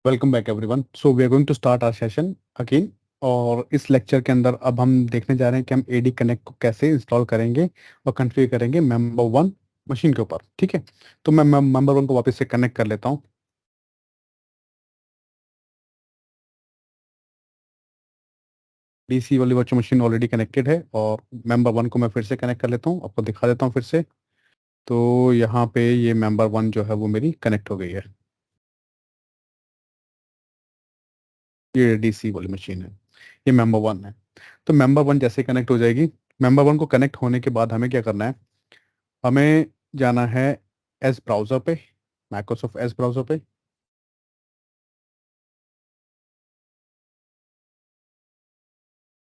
Welcome back everyone. So we are going to start our session again. और इस lecture के अंदर अब हम देखने जा रहे हैं कि हम एडी कनेक्ट को कैसे इंस्टॉल करेंगे और कॉन्फ़िगर करेंगे मेंबर वन मशीन के ऊपर। ठीक है, तो मैं मेंबर वन को वापस से कनेक्ट कर लेता हूँ। डीसी वाली वर्चुअल मशीन ऑलरेडी कनेक्टेड है और मेंबर वन को मैं फिर से कनेक्ट कर लेता हूँ, आपको दिखा देता हूँ फिर से। तो यहाँ पे ये मेंबर वन जो है वो मेरी कनेक्ट हो गई है। ये डीसी वाली मशीन है, ये मेंबर वन है। तो मेंबर वन जैसे कनेक्ट हो जाएगी, मेंबर वन को कनेक्ट होने के बाद हमें क्या करना है, हमें जाना है एस ब्राउज़र पे, माइक्रोसॉफ्ट एस ब्राउज़र पे।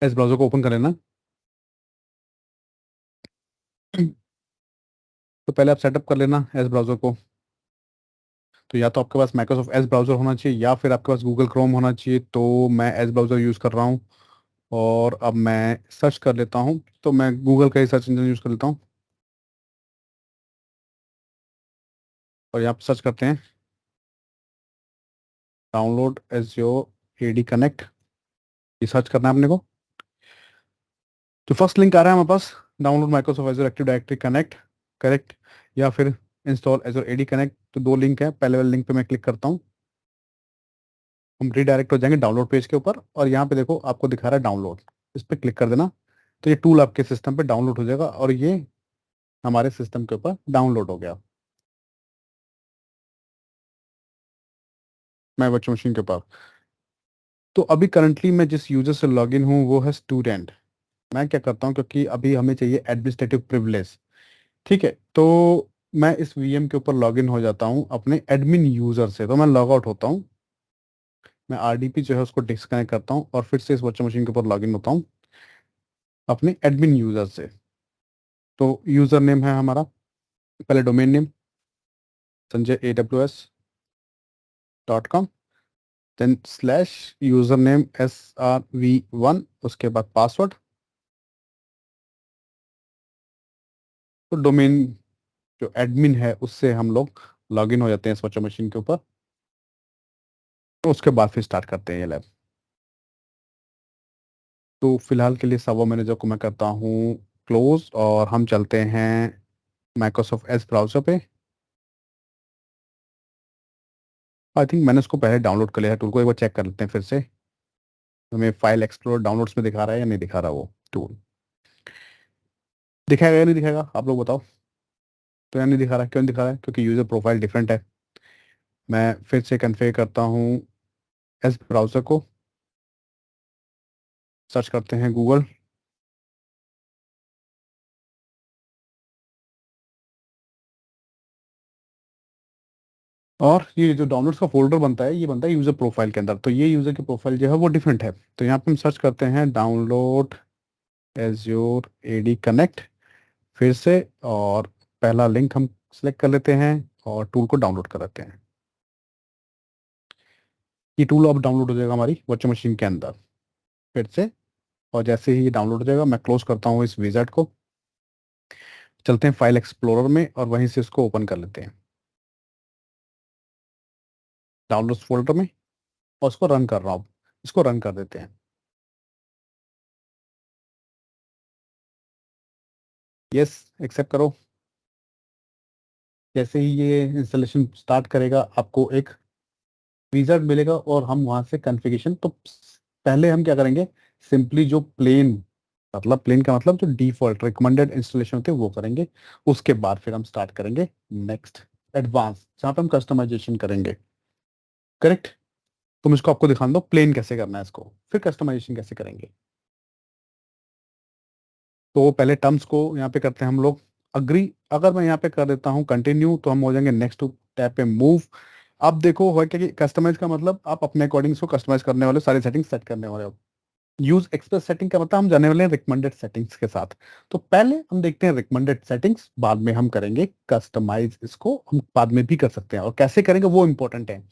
एस ब्राउज़र को ओपन कर लेना। तो पहले आप सेटअप कर लेना एस ब्राउज़र को। तो या तो आपके पास माइक्रोसॉफ्ट एस ब्राउज़र होना चाहिए या फिर आपके पास गूगल क्रोम होना चाहिए। तो मैं एस ब्राउज़र यूज़ कर रहा हूँ और अब मैं सर्च कर लेता हूँ। तो मैं गूगल का ही सर्च इंजन यूज़ कर लेता हूँ और यहाँ पे सर्च करते हैं डाउनलोड एज़्योर एडी कनेक्ट। ये सर्च करना है अपने को। तो फर्स्ट लिंक आ रहा है हमारे पास, download Microsoft Azure Active directory Connect, correct, या फिर इंस्टॉल एज़्योर एडी कनेक्ट। तो दो लिंक है, पहले वाले लिंक पे मैं क्लिक करता हूँ। हम रीडायरेक्ट हो जाएंगे डाउनलोड पेज के ऊपर और यहाँ पे देखो आपको दिखा रहा है डाउनलोड, इस पर क्लिक कर देना। तो ये टूल आपके सिस्टम पे डाउनलोड हो जाएगा और ये हमारे सिस्टम के ऊपर डाउनलोड हो गया, मैं वर्चुअल मशीन के ऊपर। तो अभी करंटली मैं जिस यूजर से लॉगिन हूँ वो है स्टूडेंट। मैं क्या करता हूँ, क्योंकि अभी हमें चाहिए एडमिनिस्ट्रेटिव प्रिविलेज। ठीक है, तो मैं इस वीएम के ऊपर लॉगिन हो जाता हूँ अपने एडमिन यूजर से। तो मैं लॉग आउट होता हूँ, मैं आरडीपी जो है उसको डिस्कनेक्ट करता हूँ और फिर से इस वर्चुअल मशीन के ऊपर लॉगिन होता हूँ अपने एडमिन यूजर से। तो यूजर नेम है हमारा, पहले domain name sanjayaws.com, then slash user name SRV1, उसके बाद पासवर्ड। तो डोमेन जो एडमिन है उससे हम लोग लॉगिन हो जाते हैं इस वर्चुअल मशीन के ऊपर। तो उसके बाद फिर स्टार्ट करते हैं ये लैब। तो फिलहाल के लिए सर्वर मैनेजर को मैं करता हूँ क्लोज और हम चलते हैं माइक्रोसॉफ्ट एज ब्राउजर पे। आई थिंक मैंने उसको पहले डाउनलोड कर लिया है टूल को, एक बार चेक कर लेते हैं फिर से। हमें फाइल एक्सप्लोर डाउनलोड्स में दिखा रहा है या नहीं दिखा रहा वो टूल। दिखाएगा या नहीं दिखाएगा आप लोग बताओ। तो या नहीं दिखा रहा, क्यों नहीं दिखा रहा है? क्योंकि यूजर प्रोफाइल डिफरेंट है। मैं फिर से कन्फिगर करता हूँ एस ब्राउजर को, सर्च करते हैं गूगल। और ये जो डाउनलोड्स का फोल्डर बनता है ये बनता है यूजर प्रोफाइल के अंदर। तो ये यूजर की प्रोफाइल जो है वो डिफरेंट है। तो यहाँ पे हम सर्च करते हैं डाउनलोड एज्योर एडी कनेक्ट फिर से, और पहला लिंक हम सेलेक्ट कर लेते हैं और टूल को डाउनलोड कर लेते हैं। ये टूल अब डाउनलोड हो जाएगा हमारी वर्चुअल मशीन के अंदर फिर से। और जैसे ही ये डाउनलोड हो जाएगा मैं क्लोज करता हूँ इस विजार्ड को, चलते हैं फाइल एक्सप्लोरर में और वहीं से इसको ओपन कर लेते हैं डाउनलोड्स फोल्डर में, और इसको रन कर रहा हूँ। इसको रन कर देते हैं। यस, एक्सेप्ट करो। जैसे ही ये इंस्टॉलेशन स्टार्ट करेगा आपको एक विजार्ड मिलेगा और हम वहां से कॉन्फ़िगरेशन। तो पहले हम क्या करेंगे, सिंपली जो प्लेन, मतलब प्लेन का मतलब जो डिफॉल्ट रिकमेंडेड इंस्टॉलेशन होते हैं वो करेंगे। उसके बाद फिर हम स्टार्ट करेंगे नेक्स्ट एडवांस, जहाँ पे हम कस्टमाइजेशन करेंगे। करेक्ट। तो मैं इसको आपको दिखा दो प्लेन कैसे करना है इसको, फिर कस्टमाइजेशन कैसे करेंगे। तो पहले टर्म्स को यहाँ पे करते हैं हम लोग अग्री। अगर मैं यहाँ पे कर देता हूँ कंटिन्यू तो हम हो जाएंगे नेक्स्ट टू टैब पे मूव। अब देखो हो क्या कि कस्टमाइज का मतलब आप अपने अकॉर्डिंग इसको कस्टमाइज करने वाले, सारी सेटिंग्स सेट करने वाले हो। यूज एक्सप्रेस सेटिंग का मतलब हम जाने वाले हैं रिकमेंडेड सेटिंग्स के साथ। तो पहले हम देखते हैं रिकमेंडेड सेटिंग्स, बाद में हम करेंगे कस्टमाइज। इसको हम बाद में भी कर सकते हैं और कैसे करेंगे वो इंपॉर्टेंट है।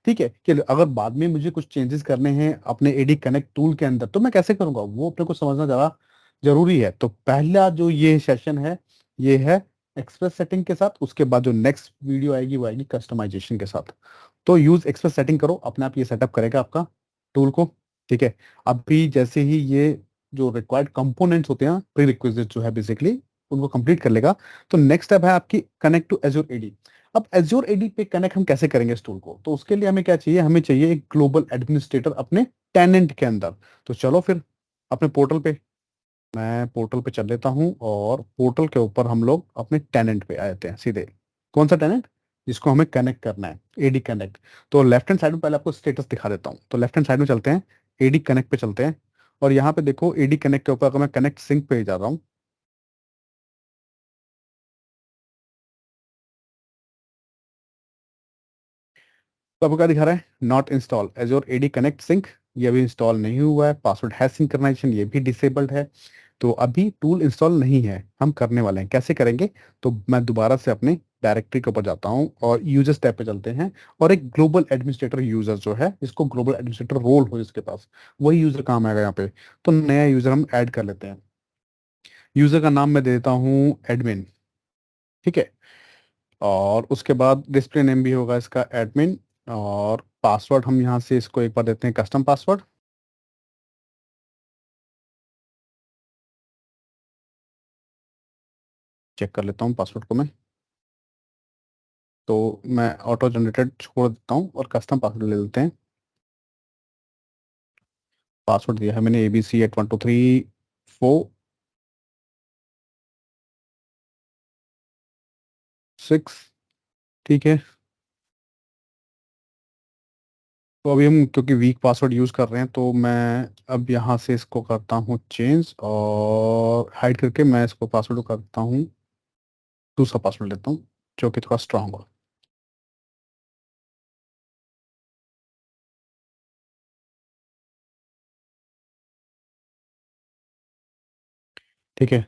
ठीक है, कि अगर बाद में मुझे कुछ चेंजेस करने हैं अपने एडी कनेक्ट टूल के अंदर तो मैं कैसे करूंगा वो अपने को समझना जरा जरूरी है। तो पहला जो ये सेशन है ये है एक्सप्रेस सेटिंग के साथ, उसके बाद जो नेक्स्ट वीडियो आएगी वो आएगी कस्टमाइजेशन के साथ। तो यूज एक्सप्रेस सेटिंग करो, अपने आप ये सेटअप करेगा आपका टूल को। ठीक है, अभी जैसे ही ये जो रिक्वायर्ड कंपोनेंट्स होते हैं, प्री रिक्विजिट जो है बेसिकली, उनको कंप्लीट कर लेगा, तो नेक्स्ट स्टेप है आपकी कनेक्ट टू एज्योर एडी। अब एज्योर एडी पे कनेक्ट हम कैसे करेंगे इस टूल को? तो उसके लिए हमें क्या चाहिए? हमें चाहिए एक ग्लोबल एडमिनिस्ट्रेटर अपने टेनेंट के अंदर। तो चलो फिर अपने पोर्टल पे, मैं पोर्टल पे चल लेता हूँ और पोर्टल के ऊपर हम लोग अपने टेनेंट पे आ जाते हैं सीधे। कौन सा टेनेंट? जिसको हमें कनेक्ट करना है, एडी कनेक्ट। तो लेफ्ट हैंड साइड में पहले आपको स्टेटस दिखा देता हूँ। तो लेफ्ट हैंड साइड में चलते हैं, एडी कनेक्ट पे चलते हैं, और यहाँ पे देखो एडी कनेक्ट के ऊपर अगर मैं कनेक्ट सिंक पे जा रहा हूँ, तो आपको क्या दिखा रहा है? Not install Azure AD connect sync, ये अभी इंस्टॉल नहीं हुआ है। पासवर्ड हैश सिंक्रोनाइजेशन ये भी डिसेबल्ड है। तो अभी टूल इंस्टॉल नहीं है, हम करने वाले हैं। कैसे करेंगे? तो मैं दोबारा से अपने डायरेक्टरी के ऊपर जाता हूँ और यूजर्स टैब पे चलते हैं, और एक ग्लोबल एडमिनिस्ट्रेटर यूजर जो है, इसको ग्लोबल एडमिनिस्ट्रेटर रोल हो जिसके पास, वही यूजर काम आएगा यहाँ पे। तो नया यूजर हम ऐड कर लेते हैं। यूजर का नाम मैं देता हूँ एडमिन। ठीक है, और उसके बाद डिस्प्ले नेम भी होगा इसका एडमिन, और पासवर्ड हम यहाँ से इसको एक बार देते हैं कस्टम पासवर्ड। चेक कर लेता हूँ पासवर्ड को मैं। तो मैं ऑटो जनरेटेड छोड़ देता हूँ और कस्टम पासवर्ड ले लेते हैं। पासवर्ड दिया है मैंने ABC@12346। ठीक है, तो अभी हम क्योंकि वीक पासवर्ड यूज़ कर रहे हैं, तो मैं अब यहाँ से इसको करता हूँ चेंज, और हाइड करके मैं इसको पासवर्ड को करता हूँ, दूसरा पासवर्ड लेता हूँ जो कि थोड़ा स्ट्रांग हो। ठीक है,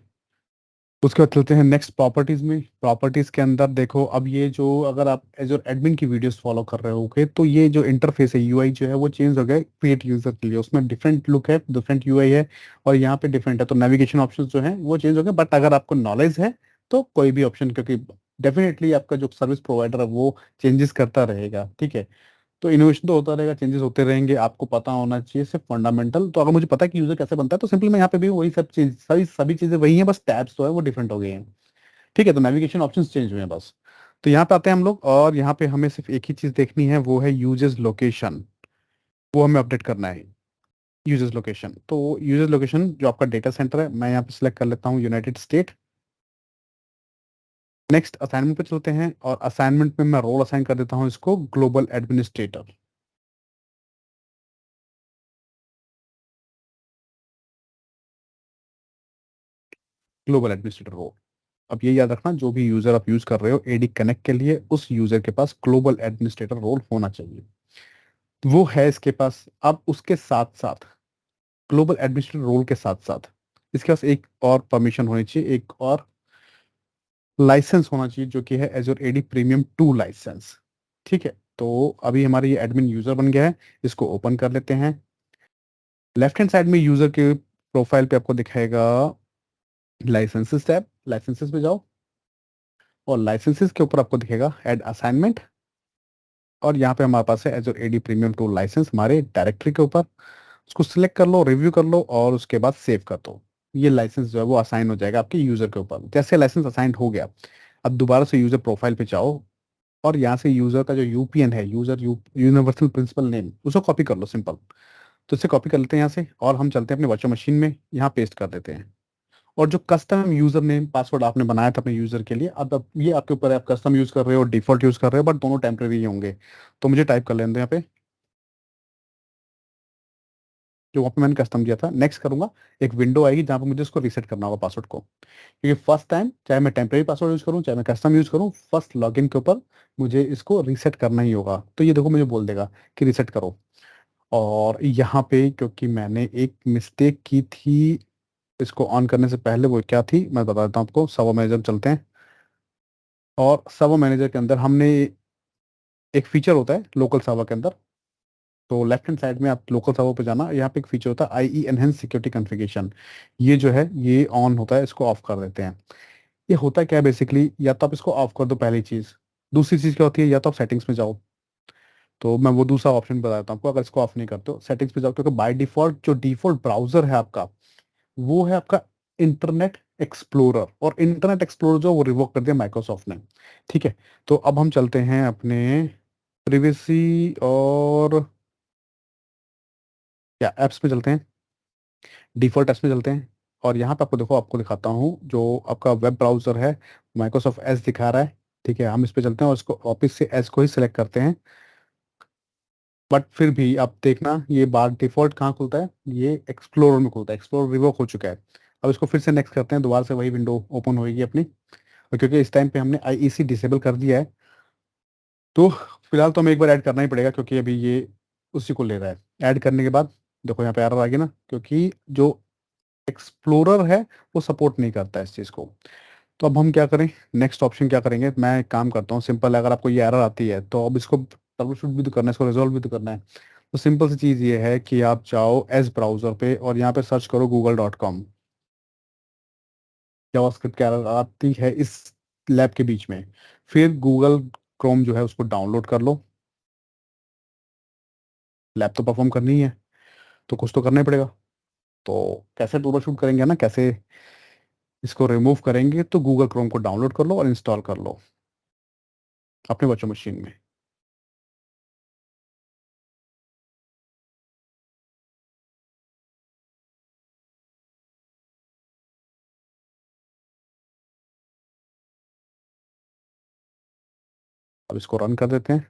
उसके बाद चलते हैं नेक्स्ट प्रॉपर्टीज में। प्रॉपर्टीज के अंदर देखो, अब ये जो अगर आप एज और एडमिन की वीडियोस फॉलो कर रहे होगे, तो ये जो इंटरफेस है, यूआई जो है वो चेंज हो गया क्रिएट यूजर के लिए। उसमें डिफरेंट लुक है, डिफरेंट यूआई है, और यहाँ पे डिफरेंट है। तो नेविगेशन ऑप्शन जो है वो चेंज हो गए, बट अगर आपको नॉलेज है तो कोई भी ऑप्शन, क्योंकि डेफिनेटली आपका जो सर्विस प्रोवाइडर है वो चेंजेस करता रहेगा। ठीक है, तो इनोवेशन तो होता रहेगा, चेंजेस होते रहेंगे, आपको पता होना चाहिए सिर्फ फंडामेंटल। तो अगर मुझे पता है कि यूजर कैसे बनता है, तो सिंपली मैं यहाँ पे भी वही सब चीज, सभी चीजें वही हैं, बस टैब्स तो है वो डिफरेंट हो गए हैं। ठीक है, तो नेविगेशन ऑप्शंस चेंज हुए हैं बस। तो यहाँ पे आते हैं हम लोग, और यहाँ पे हमें सिर्फ एक ही चीज देखनी है, वो है यूजर्स लोकेशन। वो हमें अपडेट करना है, यूजर्स लोकेशन। तो यूजर्स लोकेशन जो आपका डेटा सेंटर है, मैं यहाँ पे सिलेक्ट कर लेता हूँ यूनाइटेड स्टेट। नेक्स्ट असाइनमेंट पे चलते हैं, और असाइनमेंट में मैं रोल असाइन कर देता हूँ इसको global administrator. Global administrator role. अब ये याद रखना, जो भी यूजर आप यूज कर रहे हो एडी कनेक्ट के लिए, उस यूजर के पास ग्लोबल एडमिनिस्ट्रेटर रोल होना चाहिए। वो है इसके पास। अब उसके साथ साथ, ग्लोबल एडमिनिस्ट्रेटर रोल के साथ साथ, इसके पास एक और परमिशन होनी चाहिए, एक और लाइसेंस होना चाहिए, जो कि है एजोर एडी प्रीमियम 2 लाइसेंस। ठीक है, तो अभी हमारा ये एडमिन यूजर बन गया है, इसको ओपन कर लेते हैं। लेफ्ट हैंड साइड में यूजर के प्रोफाइल पे आपको दिखाएगा लाइसेंसेस टैब, लाइसेंसेस पे जाओ, और लाइसेंसेस के ऊपर आपको दिखेगा ऐड असाइनमेंट, और यहाँ पे हमारे पास है एजोर एडी प्रीमियम 2 लाइसेंस हमारे डायरेक्टरी के ऊपर। उसको सिलेक्ट कर लो, रिव्यू कर लो, और उसके बाद सेव कर दो। ये लाइसेंस जो है वो असाइन हो जाएगा आपके यूजर के ऊपर। जैसे लाइसेंस असाइन हो गया, अब दोबारा से यूजर प्रोफाइल पे जाओ, और यहाँ से यूजर का जो यूपीएन है, यूनिवर्सल प्रिंसिपल नेम, उसको कॉपी कर लो सिंपल। तो इसे कॉपी कर लेते हैं यहाँ से, और हम चलते हैं अपने वर्चुअल मशीन में, यहाँ पेस्ट कर देते हैं। और जो कस्टम यूजर नेम पासवर्ड आपने बनाया था अपने यूजर के लिए, अब ये आपके ऊपर है, आप कस्टम यूज कर रहे हो, डिफॉल्ट यूज कर रहे हो, बट दोनों टेम्परेरी होंगे। तो मुझे टाइप कर लेने दो यहाँ पे, जो वहाँ पे मैंने कस्टम दिया था। नेक्स्ट करूंगा, एक विंडो आएगी जहाँ पे मुझे इसको रीसेट करना होगा पासवर्ड को, क्योंकि फर्स्ट टाइम चाहे मैं टेम्परेरी पासवर्ड यूज करूँ चाहे मैं कस्टम यूज करूँ, फर्स्ट लॉगिन के ऊपर मुझे इसको रीसेट करना ही होगा। तो ये देखो मुझे बोल देगा कि रीसेट करो। और यहाँ पे क्योंकि मैंने एक मिस्टेक की थी, इसको ऑन करने से पहले, वो क्या थी मैं बता देता हूँ आपको। सर्वर मैनेजर चलते हैं, और सर्वर मैनेजर के अंदर हमने एक फीचर होता है लोकल सर्वर के अंदर। तो लेफ्ट हैंड साइड में आप लोकल सर्वर पे जाना, यहाँ पे एक फीचर होता है आई ई एनहेंस सिक्योरिटी कॉन्फ़िगरेशन। ये जो है ये ऑन होता है, इसको ऑफ कर देते हैं। ये होता क्या है बेसिकली, या तो आप इसको ऑफ कर दो पहली चीज, दूसरी चीज क्या होती है, या तो आप सेटिंग्स में जाओ, तो मैं वो दूसरा ऑप्शन बताता हूँ आपको। अगर इसको ऑफ नहीं करते हो, सेटिंग्स पे जाओ, क्योंकि बाय डिफॉल्ट जो डिफॉल्ट ब्राउजर है आपका, वो है आपका इंटरनेट एक्सप्लोरर, और इंटरनेट एक्सप्लोरर जो वो रिवोक कर दिया माइक्रोसॉफ्ट ने। ठीक है, तो अब हम चलते हैं अपने प्रिवेसी और या एप्स में चलते हैं, डिफॉल्ट एप्स में चलते हैं, और यहाँ पे आपको देखो, आपको दिखाता हूँ जो आपका वेब ब्राउजर है, माइक्रोसॉफ्ट एज दिखा रहा है। ठीक है, हम इस पे चलते हैं और इसको वापिस से एज को ही सिलेक्ट करते हैं। बट फिर भी आप देखना, ये बार डिफॉल्ट कहाँ खुलता है, ये एक्सप्लोरर में खुलता है, एक्सप्लोरर रिवोक हो चुका है। अब इसको फिर से नेक्स्ट करते हैं, दोबारा से वही विंडो ओपन होगी अपनी, और क्योंकि इस टाइम पे हमने आईईसी डिसेबल कर दिया है, तो फिलहाल तो हमें एक बार ऐड करना ही पड़ेगा, क्योंकि अभी ये उसी को ले रहा है। ऐड करने के बाद देखो यहाँ पे एरर आ गया ना, क्योंकि जो एक्सप्लोरर है वो सपोर्ट नहीं करता है इस चीज़ को। तो अब हम क्या करें, नेक्स्ट ऑप्शन क्या करेंगे, मैं एक काम करता हूँ सिंपल, अगर आपको ये एरर आती है तो अब इसको ट्रबल शूट भी तो करना है, इसको रिजॉल्व भी तो करना है। तो सिंपल सी चीज़ ये है कि आप जाओ एज ब्राउजर पे और यहाँ पे सर्च करो google.com। जावास्क्रिप्ट की एरर आती है इस लैब के बीच में, फिर गूगल क्रोम जो है उसको डाउनलोड कर लो। लैब तो परफॉर्म करनी ही है, तो कुछ तो करना ही पड़ेगा। तो कैसे ट्रबल शूट करेंगे ना, कैसे इसको रिमूव करेंगे, तो गूगल क्रोम को डाउनलोड कर लो और इंस्टॉल कर लो अपने वर्चुअल मशीन में। अब इसको रन कर देते हैं।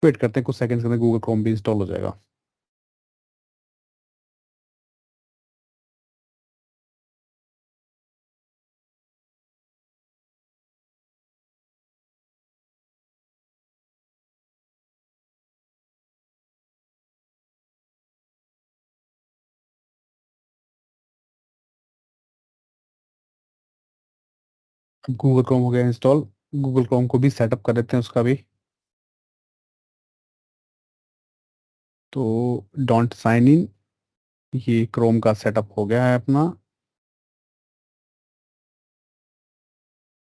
वेट करते हैं कुछ सेकंड्स के अंदर गूगल क्रोम भी इंस्टॉल हो जाएगा। अब गूगल क्रोम हो गया इंस्टॉल, गूगल क्रोम को भी सेटअप कर देते हैं उसका भी। तो डोंट साइन इन, ये क्रोम का सेटअप हो गया है अपना।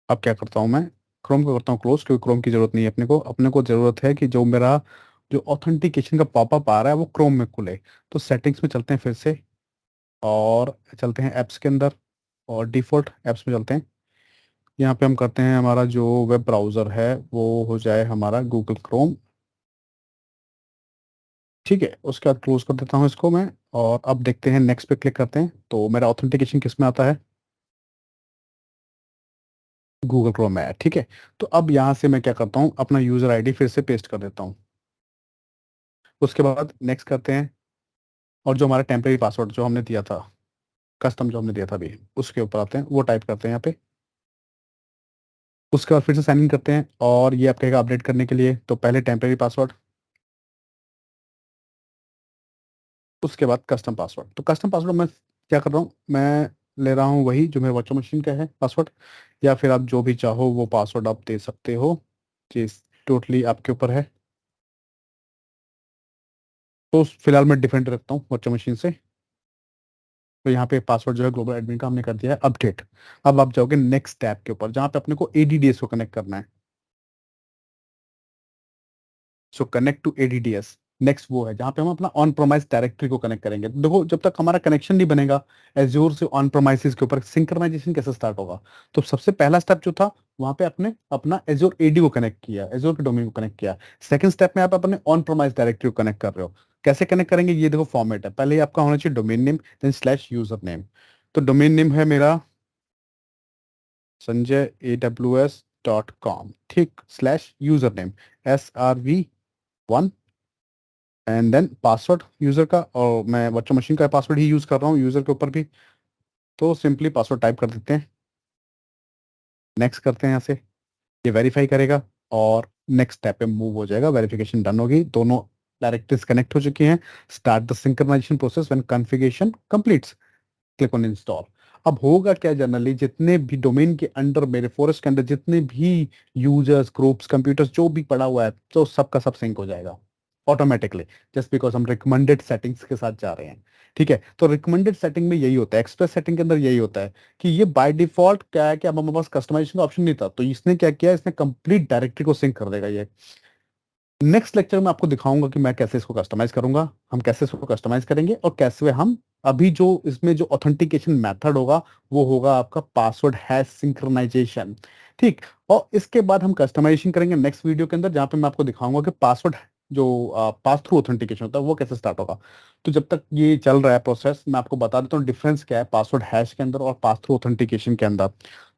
अब क्या करता हूँ मैं, क्रोम को करता हूँ क्लोज, क्योंकि क्रोम की जरूरत नहीं है अपने को। अपने को जरूरत है कि जो मेरा जो ऑथेंटिकेशन का पॉपअप आ रहा है वो क्रोम में खुले। तो सेटिंग्स में चलते हैं फिर से, और चलते हैं ऐप्स के अंदर, और डिफॉल्ट ऐप्स में चलते हैं। यहाँ पे हम करते हैं, हमारा जो वेब ब्राउज़र है वो हो जाए हमारा गूगल क्रोम। ठीक है, उसके बाद क्लोज कर देता हूँ इसको मैं। और अब देखते हैं, नेक्स्ट पे क्लिक करते हैं, तो मेरा ऑथेंटिकेशन किस में आता है, गूगल क्रोम में है। ठीक है, तो अब यहाँ से मैं क्या करता हूँ, अपना यूज़र आईडी फिर से पेस्ट कर देता हूँ। उसके बाद नेक्स्ट करते हैं, और जो हमारा टेम्परेरी पासवर्ड जो हमने दिया था, कस्टम जो हमने दिया था अभी, उसके ऊपर आते हैं, वो टाइप करते हैं यहाँ पे। उसके बाद फिर से साइन इन करते हैं, और ये आप कहेगा अपडेट करने के लिए, तो पहले टेम्परेरी पासवर्ड, उसके बाद कस्टम पासवर्ड। तो कस्टम पासवर्ड मैं क्या कर रहा हूँ, मैं ले रहा हूँ वही जो मेरे वर्चुअल मशीन का है पासवर्ड, या फिर आप जो भी चाहो वो पासवर्ड आप दे सकते हो, चीज टोटली आपके ऊपर है। तो फिलहाल मैं डिफरेंट रखता हूँ वर्चुअल मशीन से। तो यहाँ पे पासवर्ड जो है ग्लोबल एडमिन का हमने कर दिया है अपडेट। अब आप जाओगे नेक्स्ट टैब के ऊपर, जहाँ पे अपने को एडीडीएस को कनेक्ट करना है। So connect to ADDS, next वो है जहाँ पे हम अपना ऑन प्रोमाइस डायरेक्टरी को कनेक्ट करेंगे। देखो जब तक हमारा कनेक्शन नहीं बनेगा एज्योर से ऑन प्रोमाइसिस के ऊपर, सिंक्रनाइजेशन कैसे स्टार्ट होगा। तो सबसे पहला स्टेप जो था, वहां पे आपने अपना एज्योर एडी को कनेक्ट किया, एज्योर के डोमेन को कनेक्ट किया। सेकंड स्टेप में आप अपने ऑन प्रोमाइस डायरेक्टरी को कनेक्ट कर रहे हो। कैसे कनेक्ट करेंगे, ये देखो फॉर्मेट है, पहले ही आपका होना चाहिए domain name, then slash user name. तो डोमेन नेम है मेरा sanjayaws.com, ठीक, slash user name SRV1, and then password user का, और मैं वर्चुअल मशीन का पासवर्ड ही यूज कर रहा हूँ यूजर के ऊपर भी। तो सिंपली पासवर्ड टाइप कर देते हैं, नेक्स्ट करते हैं यहाँ से, ये वेरीफाई करेगा, और नेक्स्ट स्टेप पे मूव हो जाएगा। वेरिफिकेशन डन होगी, दोनों डायरेक्टरीज कनेक्ट हो चुकी हैं। Start the synchronization process when configuration completes, click on install. अब होगा क्या, जनरली जितने भी डोमेन के अंडर, मेरे फॉरेस्ट के अंदर जितने भी यूजर्स, ग्रुप्स, कंप्यूटर्स जो भी पड़ा हुआ है, तो सबका सब सिंक हो जाएगा ऑटोमेटिकली, जस्ट बिकॉज हम रिकमेंडेड सेटिंग्स के साथ जा रहे हैं। ठीक है, तो रिकमेंडेड सेटिंग में यही होता है, एक्सप्रेस सेटिंग के अंदर यही होता है कि ये बाय डिफॉल्ट क्या है कि अब हमारे पास कस्टमाइजेशन का ऑप्शन नहीं था, तो इसने क्या किया, इसने कंप्लीट डायरेक्टरी को सिंक कर देगा ये। नेक्स्ट लेक्चर में आपको दिखाऊंगा कि मैं कैसे इसको कस्टमाइज करूंगा, हम कैसे इसको कस्टमाइज करेंगे, और कैसे हम अभी जो इसमें जो ऑथेंटिकेशन मेथड होगा वो होगा आपका पासवर्ड हैश सिंक्रोनाइजेशन। ठीक, और इसके बाद हम कस्टमाइजेशन करेंगे नेक्स्ट वीडियो के अंदर, जहां पे मैं आपको दिखाऊंगा कि पासवर्ड जो पास थ्रू ऑथेंटिकेशन होता है वो कैसे स्टार्ट होगा। तो जब तक ये चल रहा है प्रोसेस, मैं आपको बता देता हूँ डिफरेंस क्या है पासवर्ड हैश के अंदर और पास थ्रू ऑथेंटिकेशन के अंदर।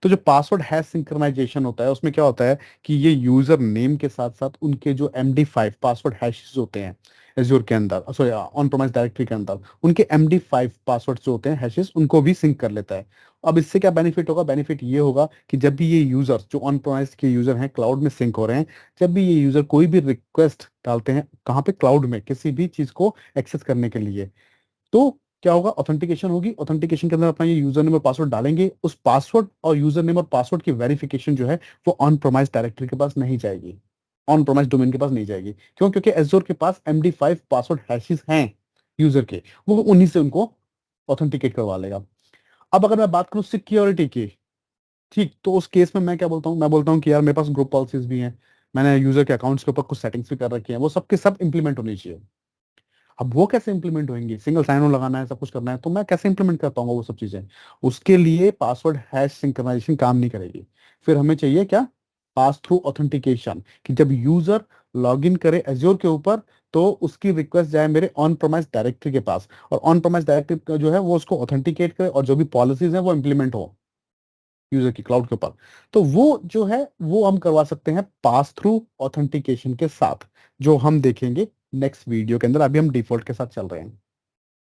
तो जो पासवर्ड हैश सिंक्रोनाइजेशन होता है उसमें क्या होता है कि ये यूजर नेम के साथ साथ उनके जो MD5 पासवर्ड हैशेस होते हैं एज्योर के अंदर, सॉरी ऑन प्रोमाइस डायरेक्टरी के अंदर, उनके MD5 पासवर्ड जो होते हैं हैशेस उनको भी सिंक कर लेता है। अब इससे क्या बेनिफिट होगा, बेनिफिट ये होगा कि जब भी ये यूजर जो ऑन प्रोमाइस के यूजर हैं क्लाउड में सिंक हो रहे हैं, जब भी ये यूजर कोई भी रिक्वेस्ट डालते हैं कहाँ पे, क्लाउड में, किसी भी चीज को एक्सेस करने के लिए, तो क्या होगा, ऑथेंटिकेशन होगी। ऑथेंटिकेशन के अंदर अपना ये यूजर नेम और पासवर्ड डालेंगे, उस पासवर्ड और यूजर नेम और पासवर्ड की वेरिफिकेशन जो है वो ऑन प्रोमाइस डायरेक्टरी के पास नहीं जाएगी, ऑन प्रोमाइस डोमेन के पास नहीं जाएगी। क्यों? क्योंकि एजोर के पास MD5 पासवर्ड हैशेस हैं यूजर के, वो उन्हीं से उनको ऑथेंटिकेट करवा लेगा। अब अगर मैं बात करूं सिक्योरिटी की, ठीक, तो उस केस में मैं क्या बोलता हूँ, मैं बोलता हूँ कि यार मेरे पास ग्रुप पॉलिसीज भी हैं, मैंने यूजर के अकाउंट्स के ऊपर कुछ सेटिंग्स भी कर रखी हैं, वो सब के सब इंप्लीमेंट होनी चाहिए। अब वो कैसे इंप्लीमेंट होंगी, सिंगल साइन ऑन लगाना है, सब कुछ करना है, तो मैं कैसे इंप्लीमेंट कर पाऊंगा वो सब चीजें? उसके लिए पासवर्ड हैश सिंक्रोनाइजेशन काम नहीं करेगी। फिर हमें चाहिए क्या, पास थ्रू ऑथेंटिकेशन, कि जब यूजर लॉग इन करे एज्योर के ऊपर, तो उसकी रिक्वेस्ट जाए मेरे ऑन प्रोमाइस डायरेक्टरी के पास, और ऑन प्रोमाइस डायरेक्टरी जो है वो उसको ऑथेंटिकेट करे, और जो भी पॉलिसीज है वो इंप्लीमेंट हो यूजर की क्लाउड के ऊपर। तो वो जो है वो हम करवा सकते हैं पास थ्रू ऑथेंटिकेशन के साथ, जो हम देखेंगे नेक्स्ट वीडियो के अंदर। अभी हम डिफॉल्ट के साथ चल रहे हैं।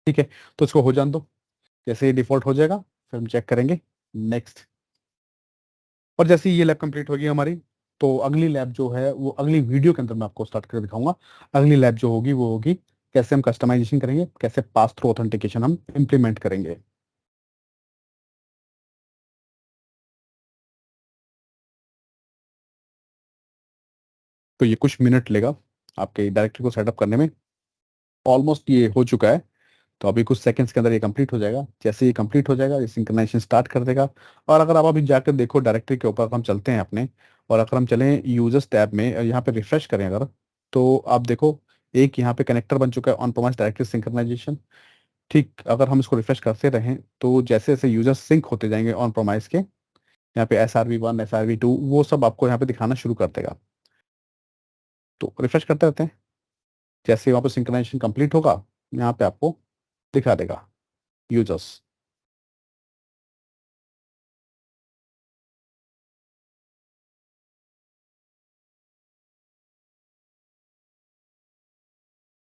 ठीक है, तो इसको हो जान दो, जैसे ही डिफॉल्ट हो जाएगा फिर हम चेक करेंगे नेक्स्ट। और जैसे ही ये लैब कंप्लीट होगी हमारी, तो अगली लैब जो है वो अगली वीडियो के अंदर मैं आपको स्टार्ट करके दिखाऊंगा। अगली लैब जो होगी वो होगी कैसे हम कस्टमाइजेशन करेंगे, कैसे पास थ्रू ऑथेंटिकेशन हम इम्प्लीमेंट करेंगे। तो ये कुछ मिनट लेगा आपके डायरेक्टरी को सेटअप करने में। ऑलमोस्ट ये हो चुका है, तो अभी कुछ सेकंड्स के अंदर ये कंप्लीट हो जाएगा। जैसे ये कंप्लीट हो जाएगा ये सिंक्रोनाइजेशन स्टार्ट कर देगा। और अगर आप अभी जाकर देखो डायरेक्टरी के ऊपर, हम चलते हैं अपने, और अगर हम चलें यूजर्स टैब में और यहाँ पे रिफ्रेश करें अगर, तो आप देखो एक यहाँ पे कनेक्टर बन चुका है ऑन प्रोमाइस डायरेक्टरी सिंक्रोनाइजेशन। ठीक, अगर हम इसको रिफ्रेश करते रहें तो जैसे जैसे यूजर सिंक होते जाएंगे ऑन प्रोमाइस के, यहाँ पे SRV1 SRV2 वो सब आपको यहाँ पे दिखाना शुरू कर देगा। तो रिफ्रेश करते रहते हैं, जैसे ही वहाँ पे सिंक्रोनाइजेशन कंप्लीट होगा यहाँ पे आपको दिखा देगा यूजर्स।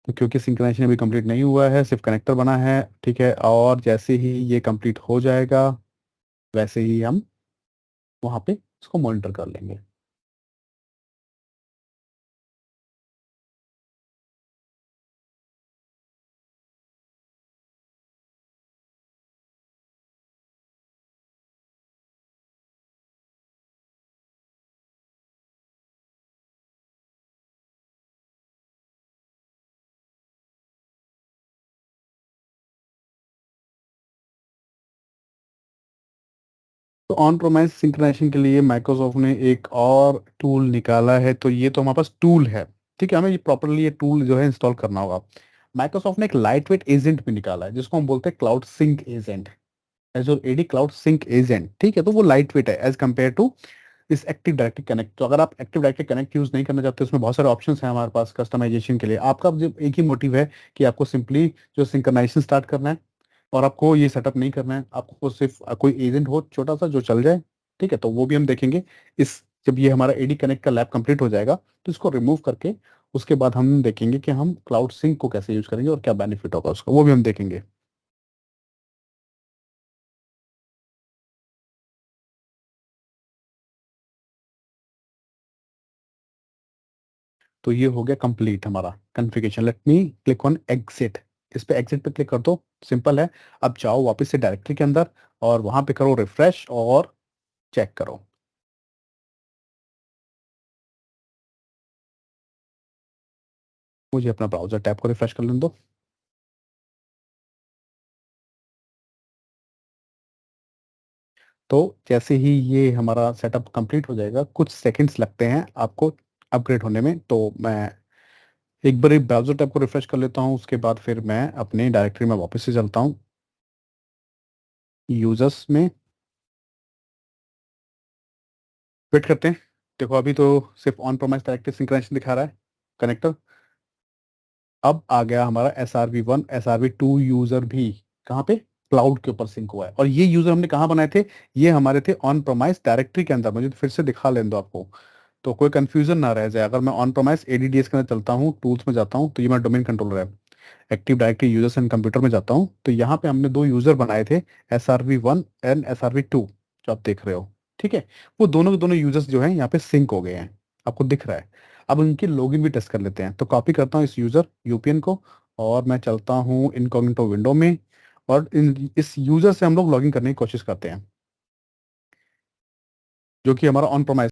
तो क्योंकि सिंक्रोनाइजेशन अभी कंप्लीट नहीं हुआ है, सिर्फ कनेक्टर बना है, ठीक है, और जैसे ही ये कंप्लीट हो जाएगा वैसे ही हम वहाँ पे इसको मॉनिटर कर लेंगे। तो ऑन प्रोमाइस सिंक्रोनाइजेशन के लिए माइक्रोसॉफ्ट ने एक और टूल निकाला है, तो ये तो हमारे पास टूल है। ठीक है, हमें ये प्रॉपरली ये टूल जो है इंस्टॉल करना होगा। माइक्रोसॉफ्ट ने एक लाइट वेट एजेंट भी निकाला है जिसको हम बोलते हैं cloud sync agent, Azure AD cloud sync agent. ठीक है, तो वो लाइट वेट है एज कम्पेयर टू इस एक्टिव डायरेक्टरी कनेक्ट। तो अगर आप एक्टिव डायरेक्टरी कनेक्ट यूज नहीं करना चाहते, उसमें बहुत सारे ऑप्शंस हैं हमारे पास कस्टमाइजेशन के लिए। आपका जो एक ही मोटिव है कि आपको सिंपली जो सिंक्रोनाइजेशन स्टार्ट करना है, और आपको ये सेटअप नहीं करना है, आपको सिर्फ कोई एजेंट हो छोटा सा जो चल जाए। ठीक है, तो वो भी हम देखेंगे इस, जब ये हमारा एडी कनेक्ट का लैब कंप्लीट हो जाएगा तो इसको रिमूव करके उसके बाद हम देखेंगे कि हम क्लाउड सिंक को कैसे यूज करेंगे और क्या बेनिफिट होगा उसका, वो भी हम देखेंगे। तो ये हो गया कंप्लीट हमारा configuration. Let me click on exit. इस पे एग्जिट पे क्लिक कर दो, सिंपल है। अब जाओ वापस से डायरेक्टरी के अंदर और वहां पे करो रिफ्रेश और चेक करो। मुझे अपना ब्राउजर टैब को रिफ्रेश कर लेने दो। तो जैसे ही ये हमारा सेटअप कंप्लीट हो जाएगा, कुछ सेकंड्स लगते हैं आपको अपग्रेड होने में, तो मैं एक बार ब्राउजर टैब को रिफ्रेश कर लेता हूँ, उसके बाद फिर मैं अपने डायरेक्टरी में वापस से चलता हूँ, यूजर्स में वेट करते हैं। देखो अभी तो सिर्फ ऑन प्रोमाइस डायरेक्टरी सिंक्रोनाइजेशन दिखा रहा है कनेक्टर। अब आ गया हमारा SRv1 SRv2 यूजर भी, कहाँ पे, क्लाउड के ऊपर सिंक हुआ है। और ये यूजर हमने कहाँ बनाए थे, ये हमारे थे ऑन प्रोमाइस डायरेक्टरी के अंदर। मुझे फिर से दिखा लेने दो आपको, तो कोई कंफ्यूजन ना रह जाए। अगर मैं ऑन प्रोमाइस ADDS के अंदर चलता हूँ, टूल्स में जाता हूँ, तो ये मेरा डोमेन कंट्रोलर है, active directory users and computer में जाता हूँ, तो यहाँ पे हमने दो यूजर बनाए थे, SRv1 एंड SRv2, जो आप देख रहे हो। ठीक है, वो दोनों के दोनों यूजर्स जो हैं यहाँ पे सिंक हो गए हैं, आपको दिख रहा है। अब उनकी लॉगिन भी टेस्ट कर लेते हैं। तो कॉपी करता हूँ इस यूजर यूपीएन को, और मैं चलता हूँ इनकॉग्निटो विंडो में, और इस यूजर से हम लोग लॉगिन करने की कोशिश करते हैं, जो कि हमारा ऑन प्रोमाइस।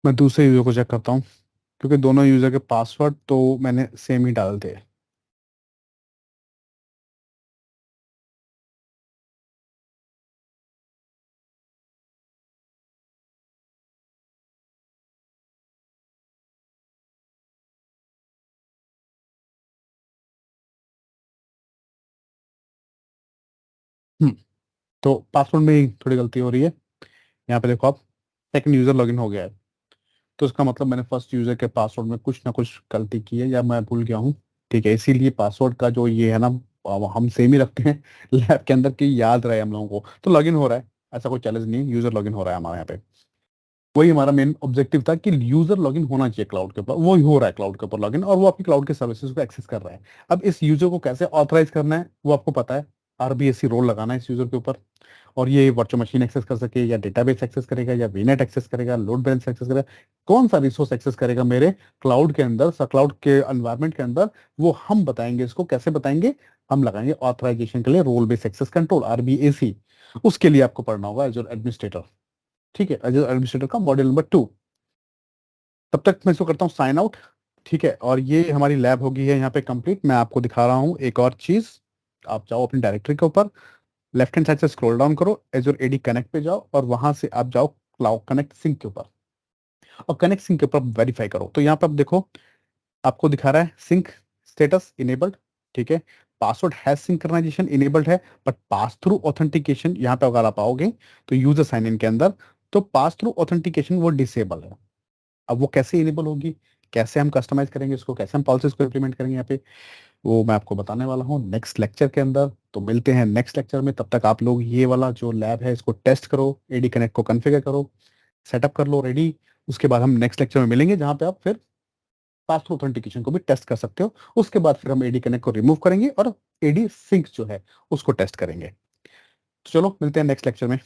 मैं दूसरे यूजर को चेक करता हूँ, क्योंकि दोनों यूजर के पासवर्ड तो मैंने सेम ही डाल थे। हम्म, तो पासवर्ड में ही थोड़ी गलती हो रही है। यहाँ पे देखो आप, सेकंड यूजर लॉगिन हो गया है, तो इसका मतलब मैंने फर्स्ट यूजर के पासवर्ड में कुछ ना कुछ गलती की है, या मैं भूल गया हूँ। ठीक है, इसीलिए पासवर्ड का जो ये है ना, हम सेम ही रखते हैं लैब के अंदर, की याद रहे हम लोगों को। तो लॉगिन हो रहा है, ऐसा कोई चैलेंज नहीं, यूजर लॉगिन हो रहा है हमारे यहाँ पे। वही हमारा मेन ऑब्जेक्टिव था कि यूजर लॉगिन होना चाहिए क्लाउड के ऊपर, वो ही हो रहा है क्लाउड के ऊपर लॉगिन, और वो आपकी क्लाउड के सर्विसेज को एक्सेस कर रहा है। अब इस यूजर को कैसे ऑथराइज करना है वो आपको पता है, RBAC रोल लगाना है इस यूजर के ऊपर, और ये वर्चुअल मशीन एक्सेस कर सके, या डेटाबेस एक्सेस करेगा, या वीनेट एक्सेस करेगा, लोड बैलेंस एक्सेस करेगा, कौन सा रिसोर्स एक्सेस करेगा मेरे क्लाउड के अंदर, क्लाउड के एनवायरनमेंट के अंदर, वो हम बताएंगे। इसको कैसे बताएंगे, हम लगाएंगे ऑथराइजेशन के लिए role base access control, RBAC। उसके लिए आपको पढ़ना होगा एज एडमिनिस्ट्रेटर। ठीक है, एज एडमिनिस्ट्रेटर का मॉड्यूल नंबर 2। तब तक मैं इसको करता हूँ साइन आउट। ठीक है, और ये हमारी लैब होगी है यहाँ पे कंप्लीट। मैं आपको दिखा रहा हूँ एक और चीज। आप जाओ अपनी डायरेक्टरी के ऊपर, लेफ्ट हैंड साइड से स्क्रॉल डाउन करो, एजोर एडी कनेक्ट पे जाओ, और वहां से आप जाओ क्लाउड कनेक्ट सिंक के ऊपर, और कनेक्ट सिंक के ऊपर वेरीफाई करो। तो यहाँ पे आप देखो, आपको दिखा रहा है सिंक स्टेटस इनेबल्ड। ठीक है, पासवर्ड हैज सिंक्रोनाइजेशन इनेबल्ड है, बट पास थ्रू ऑथेंटिकेशन यहाँ पे अगर आप आओगे तो यूजर साइन इन के अंदर, तो पास थ्रू ऑथेंटिकेशन वो डिसेबल है। अब वो कैसे इनेबल होगी, कैसे हम कस्टमाइज करेंगे इसको, कैसे हम पॉलिसीज को इंप्लीमेंट करेंगे यहाँ पे, वो मैं आपको बताने वाला हूँ नेक्स्ट लेक्चर के अंदर। तो मिलते हैं नेक्स्ट लेक्चर में, तब तक आप लोग ये वाला जो लैब है इसको टेस्ट करो, एडी कनेक्ट को कॉन्फ़िगर करो, सेटअप कर लो रेडी। उसके बाद हम नेक्स्ट लेक्चर में मिलेंगे, जहाँ पे आप फिर पास थ्रू ऑथेंटिकेशन को भी टेस्ट कर सकते हो। उसके बाद फिर हम एडी कनेक्ट को रिमूव करेंगे और एडी सिंक जो है उसको टेस्ट करेंगे। तो चलो मिलते हैं नेक्स्ट लेक्चर में।